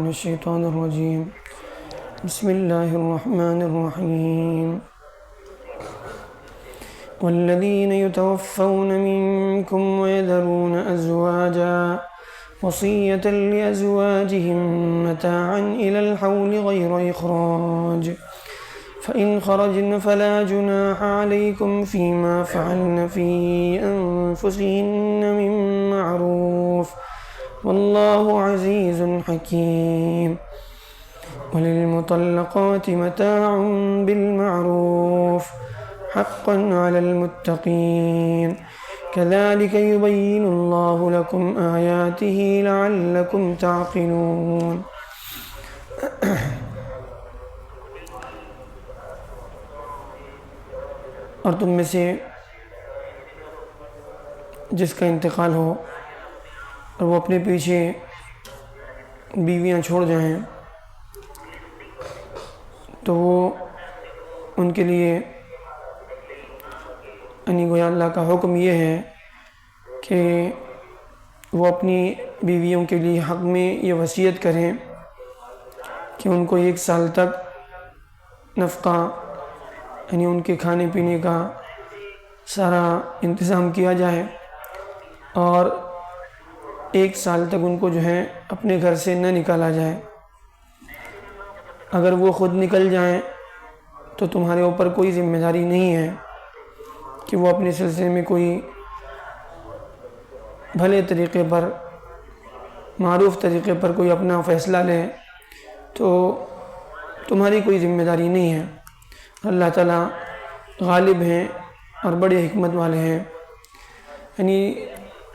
من الشيطان الرجيم بسم الله الرحمن الرحيم والذين يتوفون منكم ويذرون أزواجا وصية لأزواجهم متاعا إلى الحول غير إخراج فإن خرجن فلا جناح عليكم فيما فعلن في أنفسهن من معروف والله عزيز حكيم وللمطلقات متاع بالمعروف حقا على المتقين كذلك يبين الله لكم آياته لعلكم تعقلون۔ اور تم میں سے جس کا انتقال ہو اور وہ اپنے پیچھے بیویاں چھوڑ جائیں تو وہ ان کے لیے یعنی گویا اللہ کا حکم یہ ہے کہ وہ اپنی بیویوں کے لیے حق میں یہ وصیت کریں کہ ان کو 1 سال تک نفقہ یعنی ان کے کھانے پینے کا سارا انتظام کیا جائے اور 1 سال تک ان کو جو ہے اپنے گھر سے نہ نکالا جائے۔ اگر وہ خود نکل جائیں تو تمہارے اوپر کوئی ذمہ داری نہیں ہے کہ وہ اپنے سلسلے میں کوئی بھلے طریقے پر معروف طریقے پر کوئی اپنا فیصلہ لے، تو تمہاری کوئی ذمہ داری نہیں ہے۔ اللہ تعالیٰ غالب ہیں اور بڑے حکمت والے ہیں، یعنی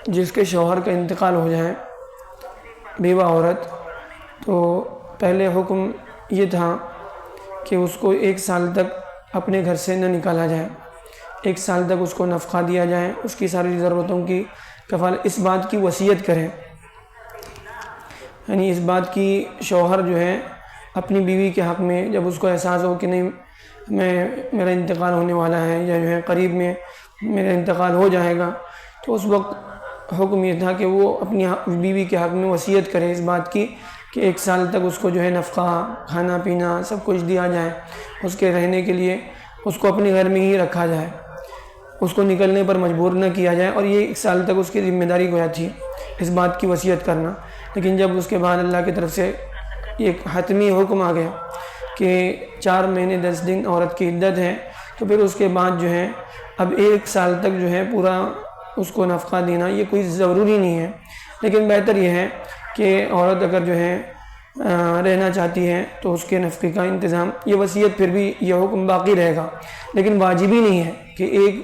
جس کے شوہر کا انتقال ہو جائے بیوہ عورت تو پہلے حکم یہ تھا کہ اس کو 1 سال تک اپنے گھر سے نہ نکالا جائے، 1 سال تک اس کو نفقہ دیا جائے، اس کی ساری ضرورتوں کی کفالت، اس بات کی وصیت کریں، یعنی اس بات کی شوہر جو ہے اپنی بیوی کے حق میں جب اس کو احساس ہو کہ نہیں میرا انتقال ہونے والا ہے یا جو ہے قریب میں میرا انتقال ہو جائے گا، تو اس وقت حکم یہ تھا کہ وہ اپنی بیوی کے حق میں وصیت کرے اس بات کی کہ 1 سال تک اس کو جو ہے نفقہ، کھانا پینا سب کچھ دیا جائے، اس کے رہنے کے لیے اس کو اپنے گھر میں ہی رکھا جائے، اس کو نکلنے پر مجبور نہ کیا جائے، اور یہ 1 سال تک اس کی ذمہ داری گویا تھی اس بات کی وصیت کرنا۔ لیکن جب اس کے بعد اللہ کی طرف سے ایک حتمی حکم آ گیا کہ 4 مہینے 10 دن عورت کی عدت ہے، تو پھر اس کے بعد جو ہے اب 1 سال تک جو ہے پورا اس کو نفقہ دینا یہ کوئی ضروری نہیں ہے، لیکن بہتر یہ ہے کہ عورت اگر جو ہے رہنا چاہتی ہے تو اس کے نفقے کا انتظام، یہ وصیت پھر بھی یہ حکم باقی رہے گا، لیکن واجبی نہیں ہے کہ 1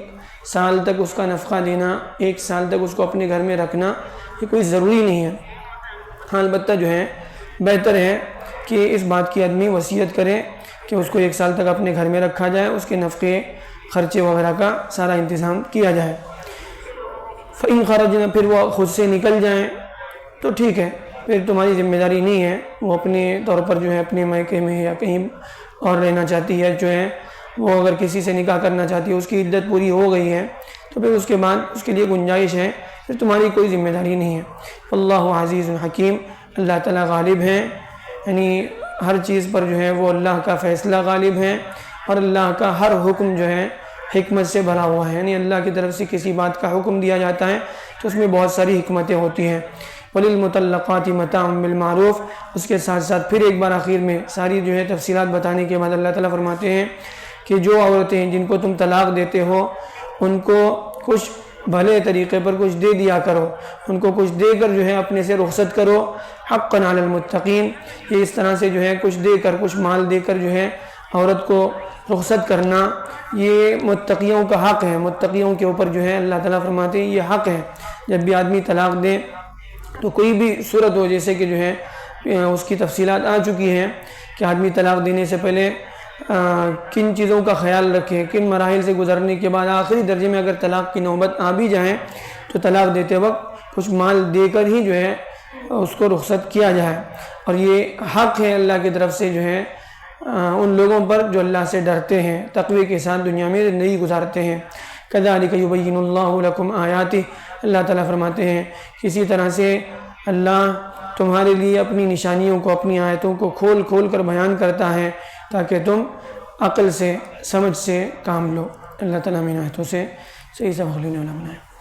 سال تک اس کا نفقہ دینا، 1 سال تک اس کو اپنے گھر میں رکھنا یہ کوئی ضروری نہیں ہے۔ ہاں البتہ جو ہے بہتر ہے کہ اس بات کی آدمی وصیت کرے کہ اس کو 1 سال تک اپنے گھر میں رکھا جائے، اس کے نفقے خرچے وغیرہ کا سارا انتظام کیا جائے۔ فَإِنْ خَرَجْنَ پھر وہ خود سے نکل جائیں تو ٹھیک ہے، پھر تمہاری ذمہ داری نہیں ہے، وہ اپنے طور پر جو ہے اپنے مائکے میں یا کہیں اور رہنا چاہتی ہے، جو ہے وہ اگر کسی سے نکاح کرنا چاہتی ہے، اس کی عدت پوری ہو گئی ہے تو پھر اس کے بعد اس کے لیے گنجائش ہے، پھر تمہاری کوئی ذمہ داری نہیں ہے۔ اللہ عزیز حکیم، اللہ تعالیٰ غالب ہیں، یعنی ہر چیز پر جو ہے وہ اللہ کا فیصلہ غالب ہے، اور اللہ کا ہر حکم جو ہے حکمت سے بھرا ہوا ہے، یعنی اللہ کی طرف سے کسی بات کا حکم دیا جاتا ہے تو اس میں بہت ساری حکمتیں ہوتی ہیں۔ وَلِلْمُطَلَّقَاتِ مَتَاعٌ بِالْمَعْرُوفِ، اس کے ساتھ ساتھ پھر ایک بار آخر میں ساری جو ہے تفصیلات بتانے کے بعد اللہ تعالیٰ فرماتے ہیں کہ جو عورتیں جن کو تم طلاق دیتے ہو ان کو کچھ بھلے طریقے پر کچھ دے دیا کرو، ان کو کچھ دے کر جو ہے اپنے سے رخصت کرو، حقاً علی المتقین، یہ اس طرح سے جو ہے کچھ دے کر، کچھ مال دے کر جو ہے عورت کو رخصت کرنا یہ متقیوں کا حق ہے، متقیوں کے اوپر جو ہے اللہ تعالیٰ فرماتے ہیں یہ حق ہے۔ جب بھی آدمی طلاق دے تو کوئی بھی صورت ہو، جیسے کہ جو ہے اس کی تفصیلات آ چکی ہیں کہ آدمی طلاق دینے سے پہلے کن چیزوں کا خیال رکھے، کن مراحل سے گزرنے کے بعد آخری درجے میں اگر طلاق کی نوبت آ بھی جائے تو طلاق دیتے وقت کچھ مال دے کر ہی جو ہے اس کو رخصت کیا جائے، اور یہ حق ہے اللہ کی طرف سے جو ہے ان لوگوں پر جو اللہ سے ڈرتے ہیں، تقوی کے ساتھ دنیا میں زندگی گزارتے ہیں۔ كذلك يبين الله لكم آياته، اللہ تعالیٰ فرماتے ہیں اسی طرح سے اللہ تمہارے لیے اپنی نشانیوں کو، اپنی آیتوں کو کھول کھول کر بیان کرتا ہے تاکہ تم عقل سے، سمجھ سے کام لو۔ اللہ تعالیٰ ہمیں ان آیتوں سے صحیح سبق لینے والا بنائے۔